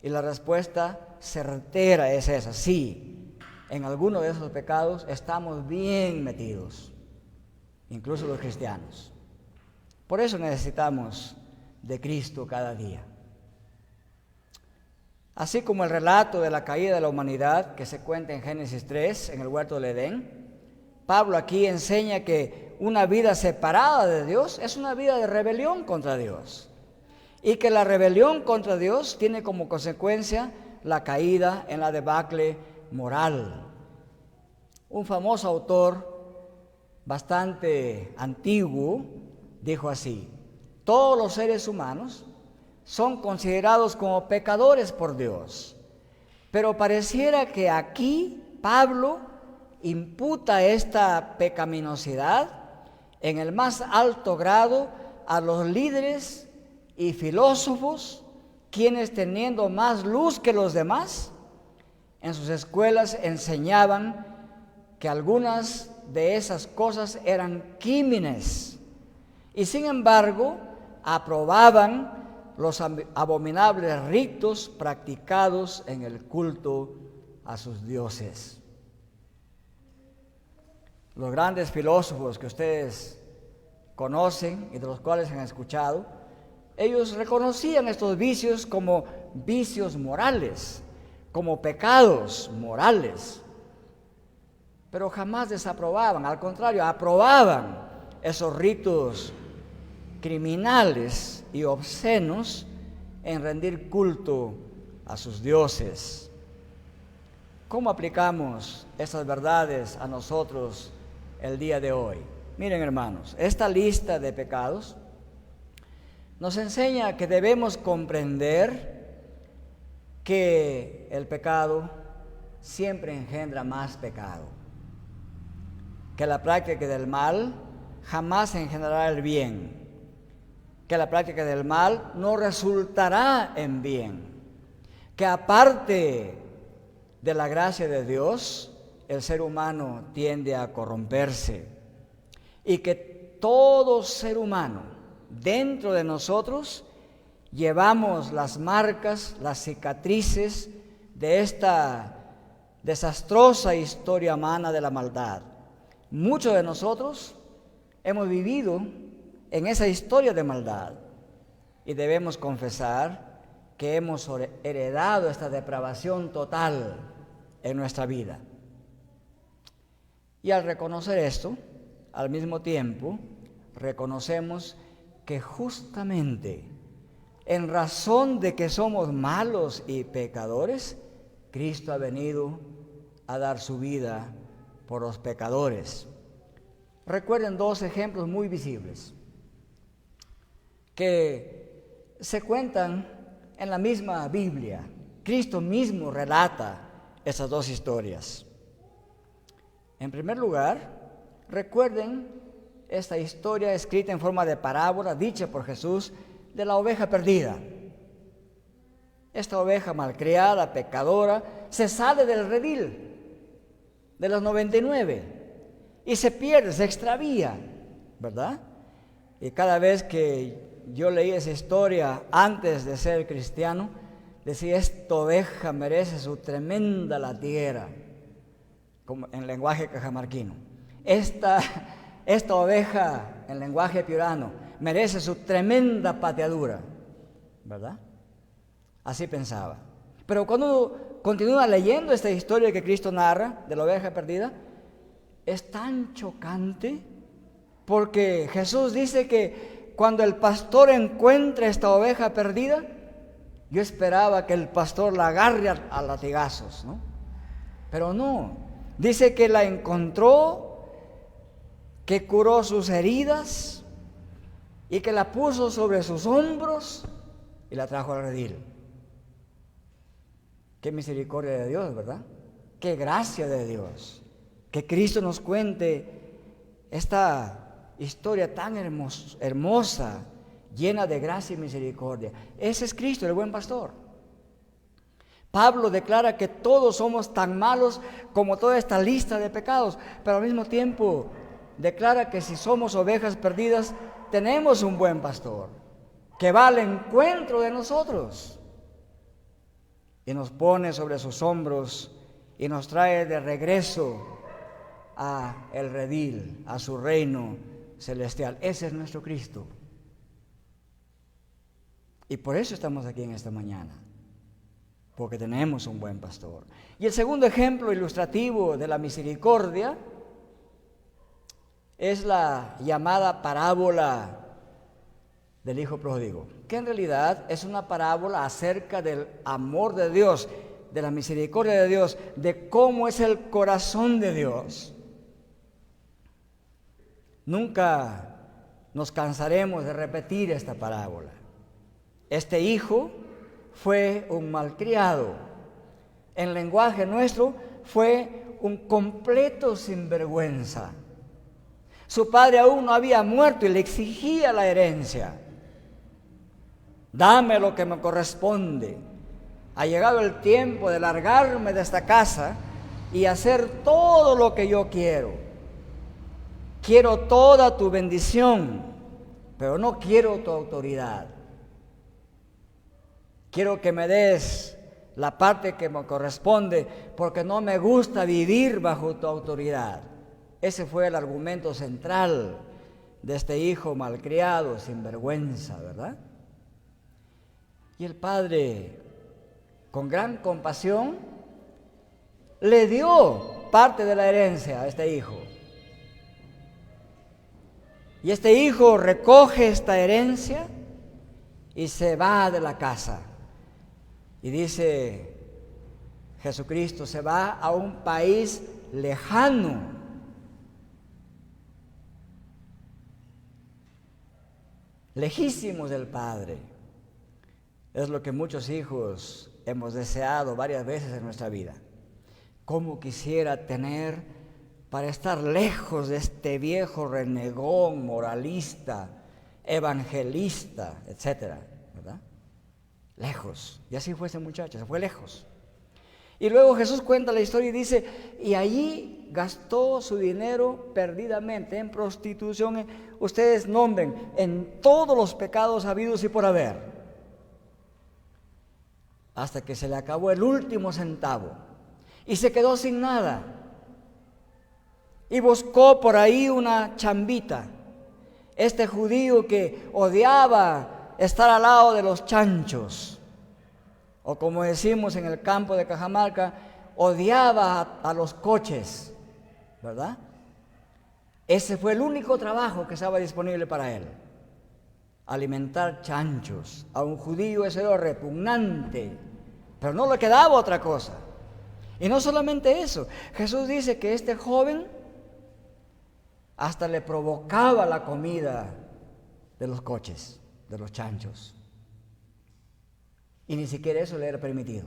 Y la respuesta certera es esa: sí, en alguno de esos pecados estamos bien metidos, incluso los cristianos. Por eso necesitamos de Cristo cada día. Así como el relato de la caída de la humanidad que se cuenta en Génesis 3, en el huerto del Edén, Pablo aquí enseña que una vida separada de Dios es una vida de rebelión contra Dios, y que la rebelión contra Dios tiene como consecuencia la caída en la debacle moral. Un famoso autor bastante antiguo dijo así: todos los seres humanos son considerados como pecadores por Dios, pero pareciera que aquí Pablo imputa esta pecaminosidad en el más alto grado a los líderes y filósofos, quienes, teniendo más luz que los demás, en sus escuelas enseñaban que algunas de esas cosas eran crímenes, y sin embargo aprobaban los abominables ritos practicados en el culto a sus dioses. Los grandes filósofos que ustedes conocen y de los cuales han escuchado, ellos reconocían estos vicios como vicios morales, como pecados morales, pero jamás desaprobaban, al contrario, aprobaban esos ritos criminales y obscenos en rendir culto a sus dioses. ¿Cómo aplicamos estas verdades a nosotros el día de hoy? Miren, hermanos, esta lista de pecados nos enseña que debemos comprender que el pecado siempre engendra más pecado, que la práctica del mal jamás engendrará el bien, que la práctica del mal no resultará en bien, que aparte de la gracia de Dios, el ser humano tiende a corromperse, y que todo ser humano dentro de nosotros llevamos las marcas, las cicatrices de esta desastrosa historia humana de la maldad. Muchos de nosotros hemos vivido en esa historia de maldad y debemos confesar que hemos heredado esta depravación total en nuestra vida. Y al reconocer esto, al mismo tiempo, reconocemos que justamente en razón de que somos malos y pecadores, Cristo ha venido a dar su vida por los pecadores. Recuerden dos ejemplos muy visibles que se cuentan en la misma Biblia. Cristo mismo relata esas dos historias. En primer lugar, recuerden esta historia escrita en forma de parábola, dicha por Jesús, de la oveja perdida. Esta oveja malcriada, pecadora, se sale del redil de los 99 y se pierde, se extravía, ¿verdad? Y cada vez que yo leí esa historia antes de ser cristiano, decía: esta oveja merece su tremenda latiguera, como en lenguaje cajamarquino. Esta oveja, en lenguaje piurano, merece su tremenda pateadura, ¿verdad? Así pensaba. Pero cuando continúa leyendo esta historia que Cristo narra de la oveja perdida, es tan chocante, porque Jesús dice que cuando el pastor encuentra esta oveja perdida, yo esperaba que el pastor la agarre a latigazos, ¿no? Pero no, dice que la encontró que curó sus heridas y que la puso sobre sus hombros y la trajo al redil. Qué misericordia de Dios, ¿verdad? Qué gracia de Dios. Que Cristo nos cuente esta historia tan hermosa, llena de gracia y misericordia. Ese es Cristo, el buen pastor. Pablo declara que todos somos tan malos como toda esta lista de pecados, pero al mismo tiempo declara que si somos ovejas perdidas, tenemos un buen pastor que va al encuentro de nosotros y nos pone sobre sus hombros y nos trae de regreso a el redil, a su reino celestial. Ese es nuestro Cristo. Y por eso estamos aquí en esta mañana, porque tenemos un buen pastor. Y el segundo ejemplo ilustrativo de la misericordia es la llamada parábola del hijo pródigo, que en realidad es una parábola acerca del amor de Dios, de la misericordia de Dios, de cómo es el corazón de Dios. Nunca nos cansaremos de repetir esta parábola. Este hijo fue un malcriado. En lenguaje nuestro fue un completo sinvergüenza. Su padre aún no había muerto y le exigía la herencia. Dame lo que me corresponde. Ha llegado el tiempo de largarme de esta casa y hacer todo lo que yo quiero. Quiero toda tu bendición, pero no quiero tu autoridad. Quiero que me des la parte que me corresponde, porque no me gusta vivir bajo tu autoridad. Ese fue el argumento central de este hijo malcriado, sin vergüenza, ¿verdad? Y el padre, con gran compasión, le dio parte de la herencia a este hijo. Y este hijo recoge esta herencia y se va de la casa. Y dice Jesucristo, se va a un país lejano. Lejísimos del Padre. Es lo que muchos hijos hemos deseado varias veces en nuestra vida. ¿Cómo quisiera tener para estar lejos de este viejo renegón, moralista, evangelista, etcétera, ¿verdad? Lejos. Y así fue ese muchacho, se fue lejos. Y luego Jesús cuenta la historia y dice, y allí gastó su dinero perdidamente en prostitución. Ustedes nombren, en todos los pecados habidos y por haber, hasta que se le acabó el último centavo y se quedó sin nada. Y buscó por ahí una chambita. Este judío que odiaba estar al lado de los chanchos, o como decimos en el campo de Cajamarca, odiaba a los coches, ¿verdad? Ese fue el único trabajo que estaba disponible para él. Alimentar chanchos. A un judío eso era repugnante, pero no le quedaba otra cosa. Y no solamente eso, Jesús dice que este joven hasta le provocaba la comida de los coches, de los chanchos. Y ni siquiera eso le era permitido.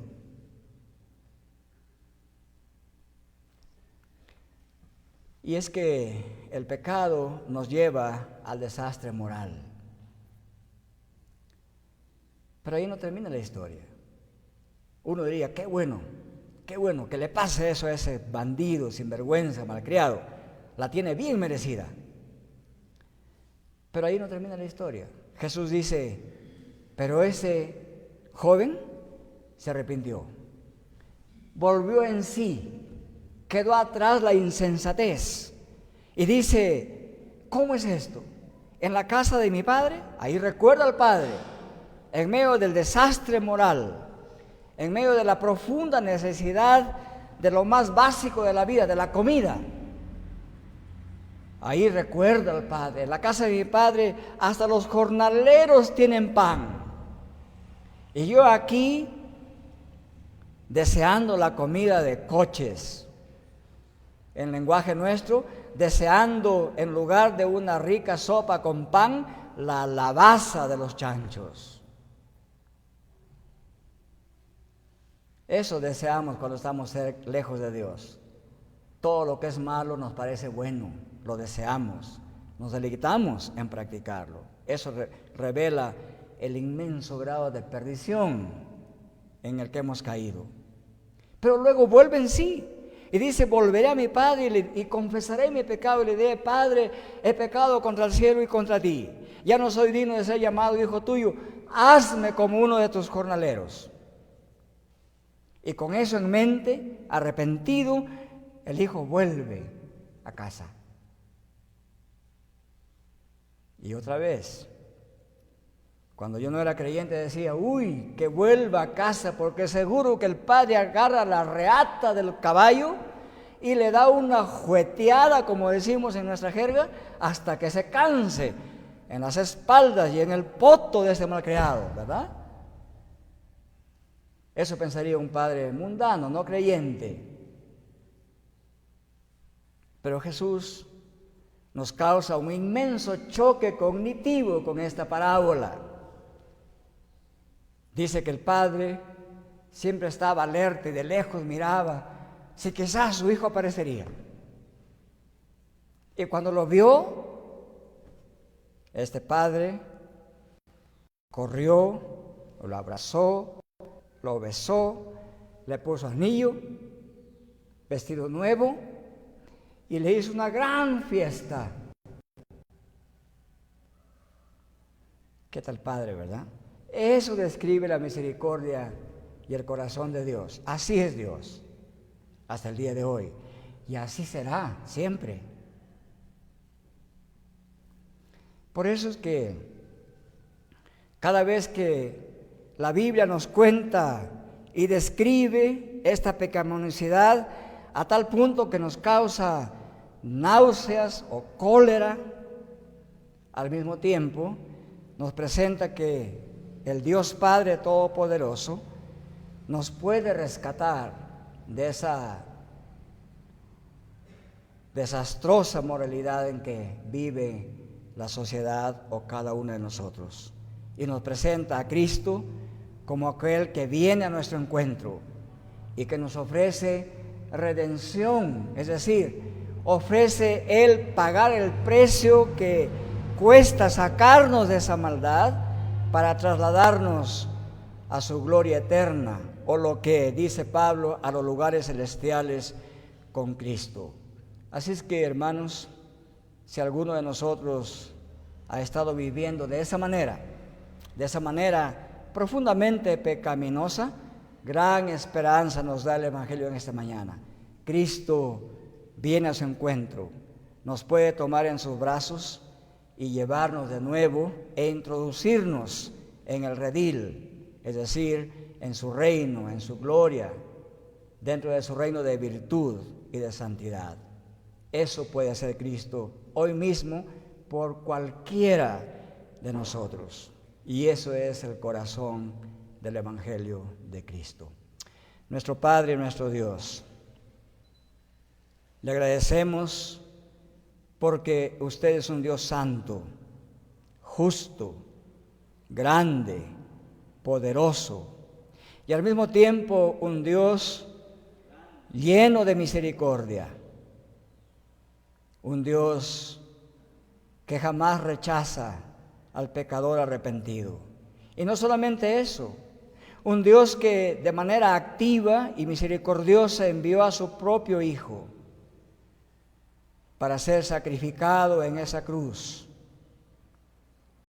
Y es que el pecado nos lleva al desastre moral. Pero ahí no termina la historia. Uno diría, qué bueno que le pase eso a ese bandido, sinvergüenza, malcriado. La tiene bien merecida. Pero ahí no termina la historia. Jesús dice, pero ese joven se arrepintió, volvió en sí, quedó atrás la insensatez y dice, ¿cómo es esto? En la casa de mi padre, ahí recuerda al padre, en medio del desastre moral, en medio de la profunda necesidad de lo más básico de la vida, de la comida. Ahí recuerda al padre, en la casa de mi padre hasta los jornaleros tienen pan. Y yo aquí deseando la comida de coches. En lenguaje nuestro, deseando, en lugar de una rica sopa con pan, la lavaza de los chanchos. Eso deseamos cuando estamos lejos de Dios. Todo lo que es malo nos parece bueno, lo deseamos, nos deleitamos en practicarlo. Eso revela el inmenso grado de perdición en el que hemos caído. Pero luego vuelve en sí y dice: volveré a mi Padre y confesaré mi pecado y le diré: Padre, he pecado contra el cielo y contra ti. Ya no soy digno de ser llamado hijo tuyo. Hazme como uno de tus jornaleros. Y con eso en mente, arrepentido, el hijo vuelve a casa. Y otra vez, cuando yo no era creyente, decía: uy, que vuelva a casa, porque seguro que el padre agarra la reata del caballo y le da una jueteada, como decimos en nuestra jerga, hasta que se canse en las espaldas y en el poto de ese malcriado, ¿verdad? Eso pensaría un padre mundano, no creyente. Pero Jesús nos causa un inmenso choque cognitivo con esta parábola. Dice que el padre siempre estaba alerta y de lejos miraba si quizás su hijo aparecería. Y cuando lo vio, este padre corrió, lo abrazó, lo besó, le puso anillo, vestido nuevo, y le hizo una gran fiesta. ¿Qué tal padre, verdad? Eso describe la misericordia y el corazón de Dios. Así es Dios, hasta el día de hoy. Y así será siempre. Por eso es que cada vez que la Biblia nos cuenta y describe esta pecaminosidad a tal punto que nos causa náuseas o cólera, al mismo tiempo nos presenta que el Dios Padre Todopoderoso nos puede rescatar de esa desastrosa moralidad en que vive la sociedad o cada uno de nosotros. Y nos presenta a Cristo como aquel que viene a nuestro encuentro y que nos ofrece redención, es decir, ofrece Él pagar el precio que cuesta sacarnos de esa maldad para trasladarnos a su gloria eterna, o lo que dice Pablo, a los lugares celestiales con Cristo. Así es que, hermanos, si alguno de nosotros ha estado viviendo de esa manera profundamente pecaminosa, gran esperanza nos da el Evangelio en esta mañana. Cristo viene a su encuentro, nos puede tomar en sus brazos y llevarnos de nuevo e introducirnos en el redil, es decir, en su reino, en su gloria, dentro de su reino de virtud y de santidad. Eso puede hacer Cristo hoy mismo por cualquiera de nosotros. Y eso es el corazón del Evangelio de Cristo. Nuestro Padre y nuestro Dios, le agradecemos porque usted es un Dios santo, justo, grande, poderoso, y al mismo tiempo un Dios lleno de misericordia, un Dios que jamás rechaza al pecador arrepentido. Y no solamente eso, un Dios que de manera activa y misericordiosa envió a su propio Hijo para ser sacrificado en esa cruz